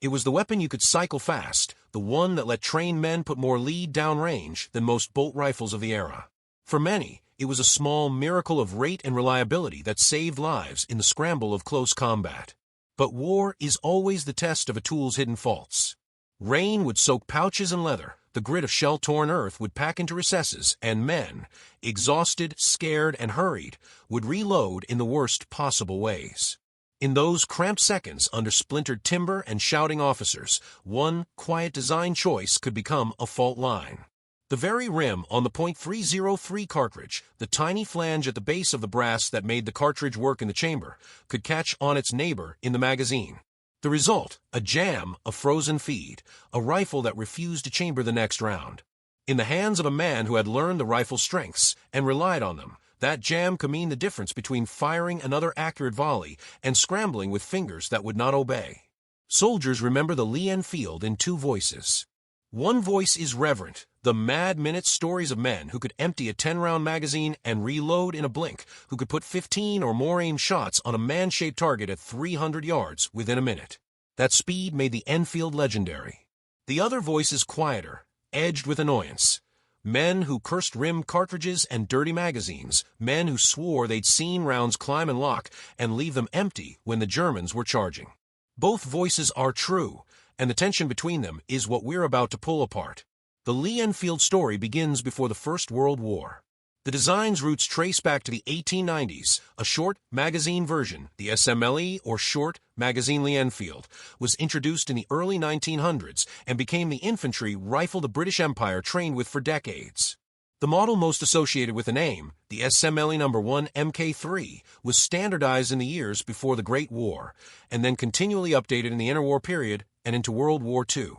It was the weapon you could cycle fast, the one that let trained men put more lead downrange than most bolt rifles of the era. For many, it was a small miracle of rate and reliability that saved lives in the scramble of close combat. But war is always the test of a tool's hidden faults. Rain would soak pouches and leather, the grit of shell-torn earth would pack into recesses, and men, exhausted, scared, and hurried, would reload in the worst possible ways. In those cramped seconds under splintered timber and shouting officers, one quiet design choice could become a fault line. The very rim on the .303 cartridge, the tiny flange at the base of the brass that made the cartridge work in the chamber, could catch on its neighbor in the magazine. The result, a jam, a frozen feed, a rifle that refused to chamber the next round. In the hands of a man who had learned the rifle's strengths and relied on them, that jam could mean the difference between firing another accurate volley and scrambling with fingers that would not obey. Soldiers remember the Lee-Enfield in two voices. One voice is reverent, the mad-minute stories of men who could empty a 10-round magazine and reload in a blink, who could put 15 or more aimed shots on a man-shaped target at 300 yards within a minute. That speed made the Enfield legendary. The other voice is quieter, edged with annoyance. Men who cursed rimmed cartridges and dirty magazines, men who swore they'd seen rounds climb and lock and leave them empty when the Germans were charging. Both voices are true, and the tension between them is what we're about to pull apart. The Lee-Enfield story begins before the First World War. The design's roots trace back to the 1890s. A short magazine version, the SMLE or Short Magazine Lee-Enfield, was introduced in the early 1900s and became the infantry rifle the British Empire trained with for decades. The model most associated with the name, the SMLE No. 1 Mk3, was standardized in the years before the Great War, and then continually updated in the interwar period and into World War II.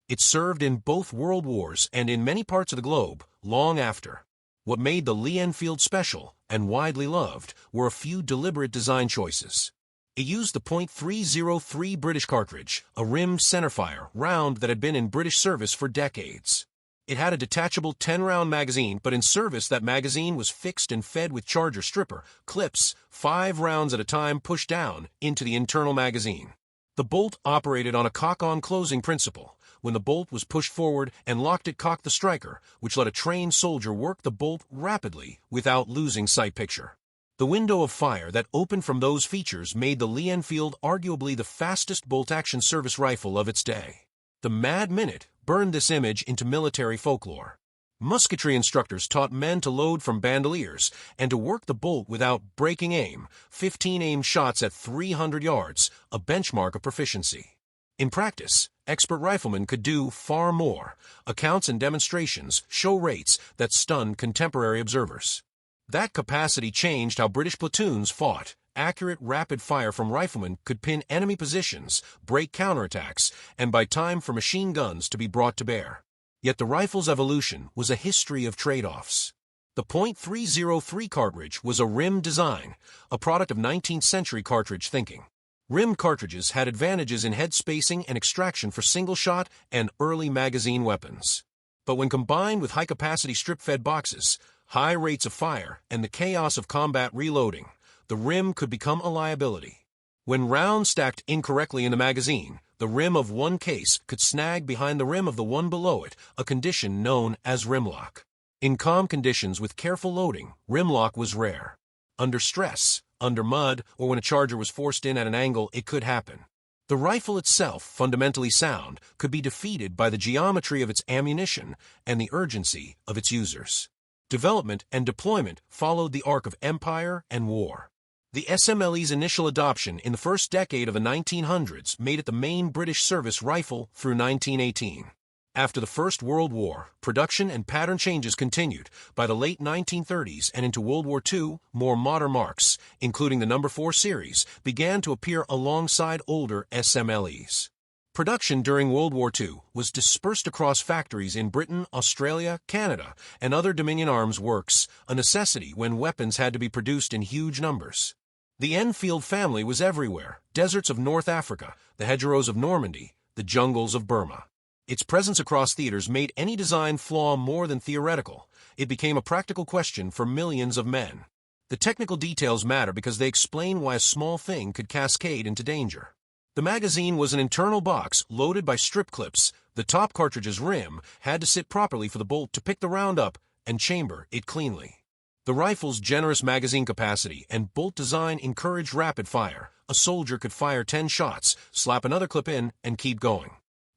It served in both world wars and in many parts of the globe long after. What made the Lee-Enfield special and widely loved were a few deliberate design choices. It used the .303 British cartridge, a rimmed centerfire round that had been in British service for decades. It had a detachable 10-round magazine, but in service that magazine was fixed and fed with charger stripper clips, 5 rounds at a time pushed down into the internal magazine. The bolt operated on a cock-on closing principle. When the bolt was pushed forward and locked, it cocked the striker, which let a trained soldier work the bolt rapidly without losing sight picture. The window of fire that opened from those features made the Lee-Enfield arguably the fastest bolt-action service rifle of its day. The Mad Minute burned this image into military folklore. Musketry instructors taught men to load from bandoliers and to work the bolt without breaking aim, 15 aimed shots at 300 yards, a benchmark of proficiency. In practice, expert riflemen could do far more. Accounts and demonstrations show rates that stunned contemporary observers. That capacity changed how British platoons fought. Accurate, rapid fire from riflemen could pin enemy positions, break counterattacks, and buy time for machine guns to be brought to bear. Yet the rifle's evolution was a history of trade-offs. The .303 cartridge was a rim design, a product of 19th century cartridge thinking. Rimmed cartridges had advantages in head spacing and extraction for single-shot and early magazine weapons. But when combined with high-capacity strip-fed boxes, high rates of fire, and the chaos of combat reloading, the rim could become a liability. When rounds stacked incorrectly in the magazine, the rim of one case could snag behind the rim of the one below it, a condition known as rimlock. In calm conditions with careful loading, rimlock was rare. Under stress, under mud, or when a charger was forced in at an angle, it could happen. The rifle itself, fundamentally sound, could be defeated by the geometry of its ammunition and the urgency of its users. Development and deployment followed the arc of empire and war. The SMLE's initial adoption in the first decade of the 1900s made it the main British service rifle through 1918. After the First World War, production and pattern changes continued. By the late 1930s and into World War II, more modern marks, including the No. 4 series, began to appear alongside older SMLEs. Production during World War II was dispersed across factories in Britain, Australia, Canada, and other Dominion Arms works, a necessity when weapons had to be produced in huge numbers. The Enfield family was everywhere: deserts of North Africa, the hedgerows of Normandy, the jungles of Burma. Its presence across theaters made any design flaw more than theoretical. It became a practical question for millions of men. The technical details matter because they explain why a small thing could cascade into danger. The magazine was an internal box loaded by strip clips. The top cartridge's rim had to sit properly for the bolt to pick the round up and chamber it cleanly. The rifle's generous magazine capacity and bolt design encouraged rapid fire. A soldier could fire 10 shots, slap another clip in, and keep going.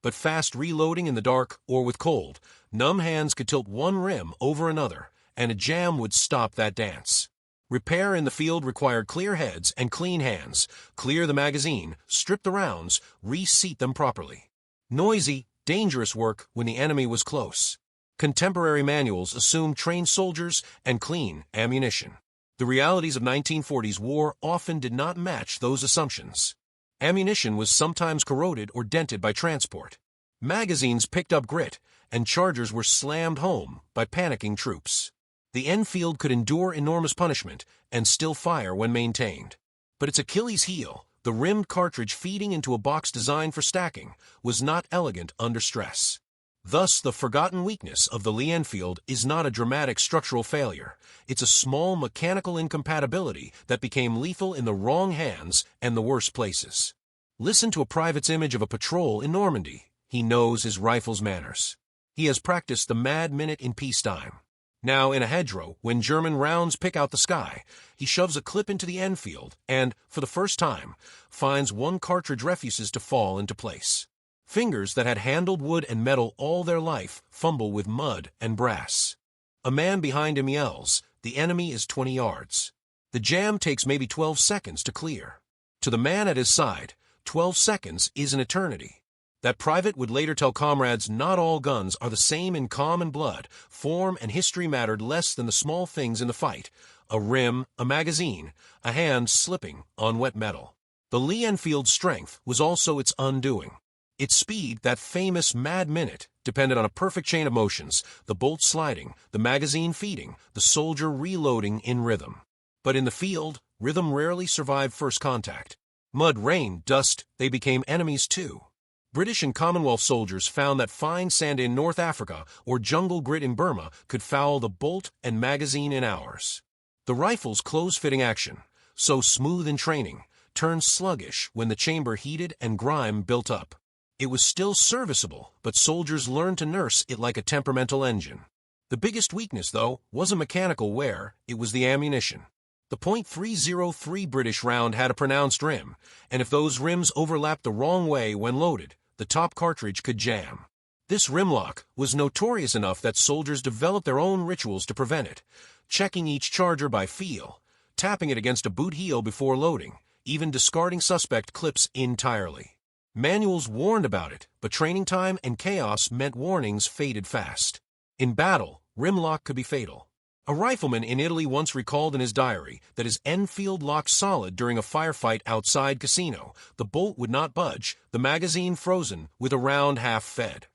But fast reloading in the dark or with cold, numb hands could tilt one rim over another, and a jam would stop that dance. Repair in the field required clear heads and clean hands. Clear the magazine, strip the rounds, reseat them properly. Noisy, dangerous work when the enemy was close. Contemporary manuals assumed trained soldiers and clean ammunition. The realities of 1940s war often did not match those assumptions. Ammunition was sometimes corroded or dented by transport. Magazines picked up grit, and chargers were slammed home by panicking troops. The Enfield could endure enormous punishment and still fire when maintained. But its Achilles heel, the rimmed cartridge feeding into a box designed for stacking, was not elegant under stress. Thus, the forgotten weakness of the Lee-Enfield is not a dramatic structural failure. It's a small mechanical incompatibility that became lethal in the wrong hands and the worst places. Listen to a private's image of a patrol in Normandy. He knows his rifle's manners. He has practiced the mad minute in peacetime. Now, in a hedgerow, when German rounds pick out the sky, he shoves a clip into the Enfield and, for the first time, finds one cartridge refuses to fall into place. Fingers that had handled wood and metal all their life fumble with mud and brass. A man behind him yells, "The enemy is 20 yards." The jam takes maybe 12 seconds to clear. To the man at his side, 12 seconds is an eternity. That private would later tell comrades not all guns are the same in common blood. Form and history mattered less than the small things in the fight. A rim, a magazine, a hand slipping on wet metal. The Lee-Enfield's strength was also its undoing. Its speed, that famous mad minute, depended on a perfect chain of motions, the bolt sliding, the magazine feeding, the soldier reloading in rhythm. But in the field, rhythm rarely survived first contact. Mud, rain, dust, they became enemies too. British and Commonwealth soldiers found that fine sand in North Africa or jungle grit in Burma could foul the bolt and magazine in hours. The rifle's close-fitting action, so smooth in training, turned sluggish when the chamber heated and grime built up. It was still serviceable, but soldiers learned to nurse it like a temperamental engine. The biggest weakness, though, wasn't mechanical wear, it was the ammunition. The .303 British round had a pronounced rim, and if those rims overlapped the wrong way when loaded, the top cartridge could jam. This rimlock was notorious enough that soldiers developed their own rituals to prevent it, checking each charger by feel, tapping it against a boot heel before loading, even discarding suspect clips entirely. Manuals warned about it, but training time and chaos meant warnings faded fast. In battle, rimlock could be fatal. A rifleman in Italy once recalled in his diary that his Enfield locked solid during a firefight outside Casino. The bolt would not budge, the magazine frozen, with a round half fed.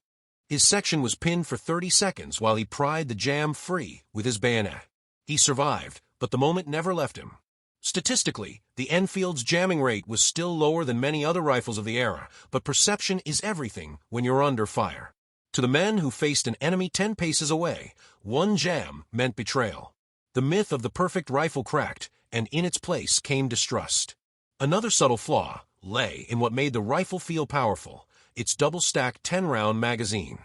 His section was pinned for 30 seconds while he pried the jam free with his bayonet. He survived, but the moment never left him. Statistically, the Enfield's jamming rate was still lower than many other rifles of the era, but perception is everything when you're under fire. To the men who faced an enemy 10 paces away, one jam meant betrayal. The myth of the perfect rifle cracked, and in its place came distrust. Another subtle flaw lay in what made the rifle feel powerful, its double-stacked 10-round magazine.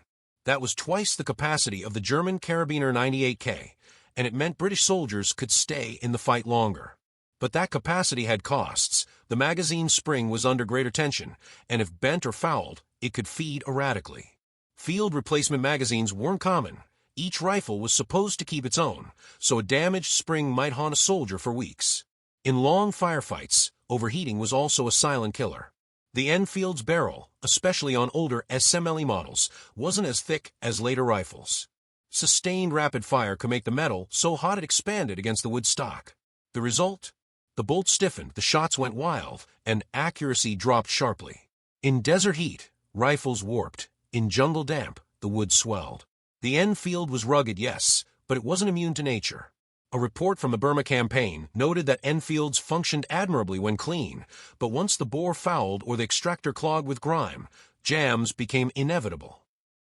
That was twice the capacity of the German Karabiner 98K, and it meant British soldiers could stay in the fight longer. But that capacity had costs. The magazine spring was under greater tension, and if bent or fouled, it could feed erratically. Field replacement magazines weren't common. Each rifle was supposed to keep its own, so a damaged spring might haunt a soldier for weeks. In long firefights, overheating was also a silent killer. The Enfield's barrel, especially on older SMLE models, wasn't as thick as later rifles. Sustained rapid fire could make the metal so hot it expanded against the wood stock. The result? The bolt stiffened, the shots went wild, and accuracy dropped sharply. In desert heat, rifles warped. In jungle damp, the wood swelled. The Enfield was rugged, yes, but it wasn't immune to nature. A report from the Burma campaign noted that Enfields functioned admirably when clean, but once the bore fouled or the extractor clogged with grime, jams became inevitable.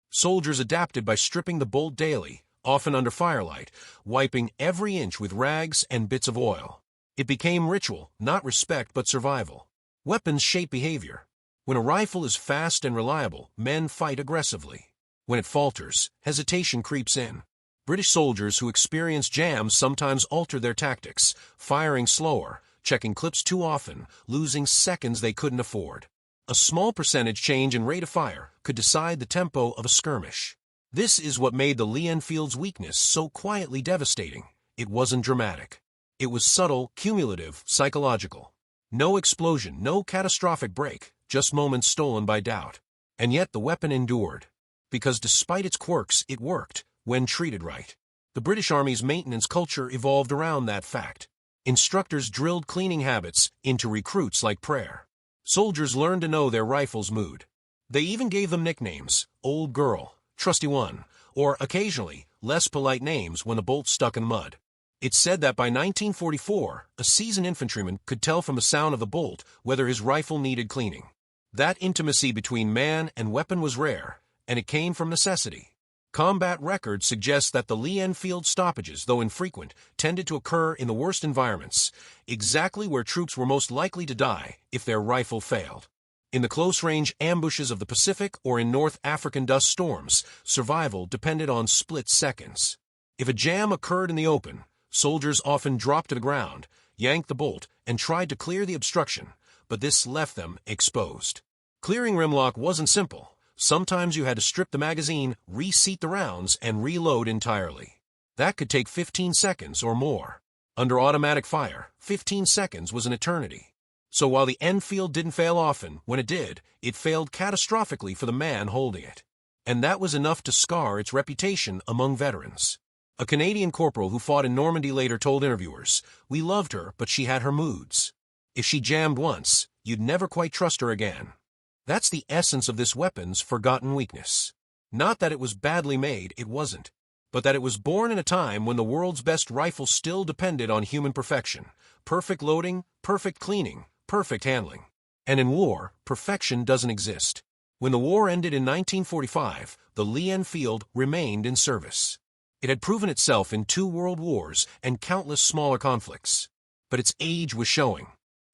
Soldiers adapted by stripping the bolt daily, often under firelight, wiping every inch with rags and bits of oil. It became ritual, not respect but survival. Weapons shape behavior. When a rifle is fast and reliable, men fight aggressively. When it falters, hesitation creeps in. British soldiers who experience jams sometimes alter their tactics, firing slower, checking clips too often, losing seconds they couldn't afford. A small percentage change in rate of fire could decide the tempo of a skirmish. This is what made the Lee-Enfield's weakness so quietly devastating. It wasn't dramatic. It was subtle, cumulative, psychological. No explosion, no catastrophic break, just moments stolen by doubt. And yet the weapon endured. Because despite its quirks, it worked, when treated right. The British Army's maintenance culture evolved around that fact. Instructors drilled cleaning habits into recruits like prayer. Soldiers learned to know their rifle's mood. They even gave them nicknames, Old Girl, Trusty One, or occasionally, less polite names when the bolt stuck in mud. It's said that by 1944, a seasoned infantryman could tell from the sound of the bolt whether his rifle needed cleaning. That intimacy between man and weapon was rare, and it came from necessity. Combat records suggest that the Lee-Enfield stoppages, though infrequent, tended to occur in the worst environments, exactly where troops were most likely to die if their rifle failed. In the close-range ambushes of the Pacific or in North African dust storms, survival depended on split seconds. If a jam occurred in the open, soldiers often dropped to the ground, yanked the bolt, and tried to clear the obstruction, but this left them exposed. Clearing rimlock wasn't simple. Sometimes you had to strip the magazine, reseat the rounds, and reload entirely. That could take 15 seconds or more. Under automatic fire, 15 seconds was an eternity. So while the Enfield didn't fail often, when it did, it failed catastrophically for the man holding it. And that was enough to scar its reputation among veterans. A Canadian corporal who fought in Normandy later told interviewers, "We loved her, but she had her moods. If she jammed once, you'd never quite trust her again." That's the essence of this weapon's forgotten weakness. Not that it was badly made, it wasn't, but that it was born in a time when the world's best rifle still depended on human perfection. Perfect loading, perfect cleaning, perfect handling. And in war, perfection doesn't exist. When the war ended in 1945, the Lee-Enfield remained in service. It had proven itself in 2 world wars and countless smaller conflicts. But its age was showing.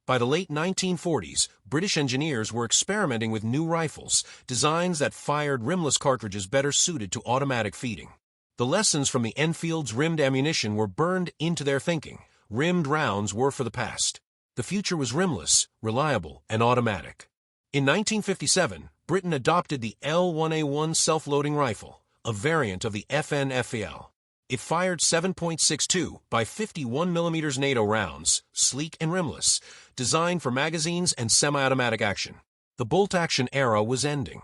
By the late 1940s, British engineers were experimenting with new rifles, designs that fired rimless cartridges better suited to automatic feeding. The lessons from the Enfield's rimmed ammunition were burned into their thinking. Rimmed rounds were for the past. The future was rimless, reliable, and automatic. In 1957, Britain adopted the L1A1 self-loading rifle, a variant of the FN-FEL. It fired 7.62 by 51 mm NATO rounds, sleek and rimless, designed for magazines and semi-automatic action. The bolt-action era was ending.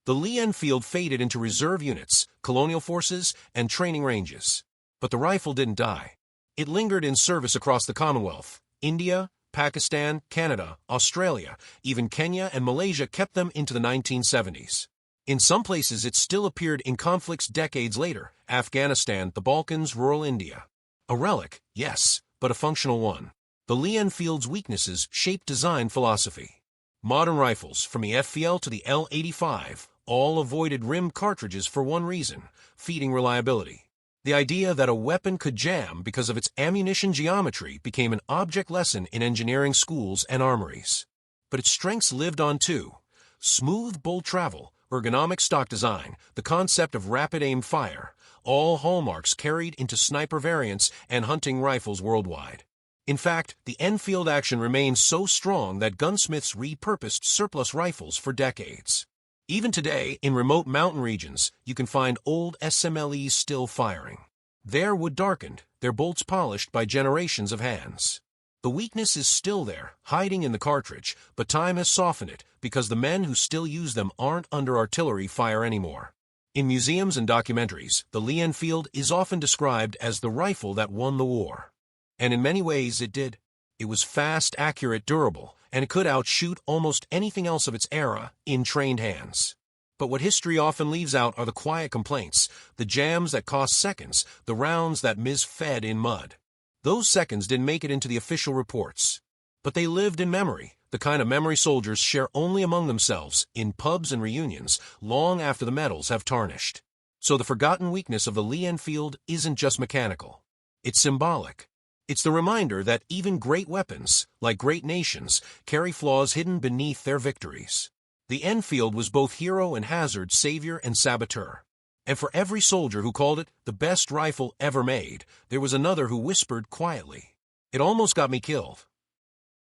The Lee-Enfield faded into reserve units, colonial forces, and training ranges. But the rifle didn't die. It lingered in service across the Commonwealth. India, Pakistan, Canada, Australia, even Kenya and Malaysia kept them into the 1970s. In some places, it still appeared in conflicts decades later: Afghanistan, the Balkans, rural India. A relic, yes, but a functional one. The Lee-Enfield's weaknesses shaped design philosophy. Modern rifles, from the FVL to the L85, all avoided rimmed cartridges for one reason: feeding reliability. The idea that a weapon could jam because of its ammunition geometry became an object lesson in engineering schools and armories. But its strengths lived on too: smooth bolt travel, ergonomic stock design, the concept of rapid aim fire, all hallmarks carried into sniper variants and hunting rifles worldwide. In fact, the Enfield action remains so strong that gunsmiths repurposed surplus rifles for decades. Even today, in remote mountain regions, you can find old SMLEs still firing. Their wood darkened, their bolts polished by generations of hands. The weakness is still there, hiding in the cartridge, but time has softened it because the men who still use them aren't under artillery fire anymore. In museums and documentaries, the Lee-Enfield is often described as the rifle that won the war. And in many ways it did. It was fast, accurate, durable, and it could outshoot almost anything else of its era in trained hands. But what history often leaves out are the quiet complaints, the jams that cost seconds, the rounds that misfed in mud. Those seconds didn't make it into the official reports. But they lived in memory, the kind of memory soldiers share only among themselves, in pubs and reunions, long after the medals have tarnished. So the forgotten weakness of the Lee-Enfield isn't just mechanical. It's symbolic. It's the reminder that even great weapons, like great nations, carry flaws hidden beneath their victories. The Enfield was both hero and hazard, savior and saboteur. And for every soldier who called it the best rifle ever made, there was another who whispered quietly, "It almost got me killed."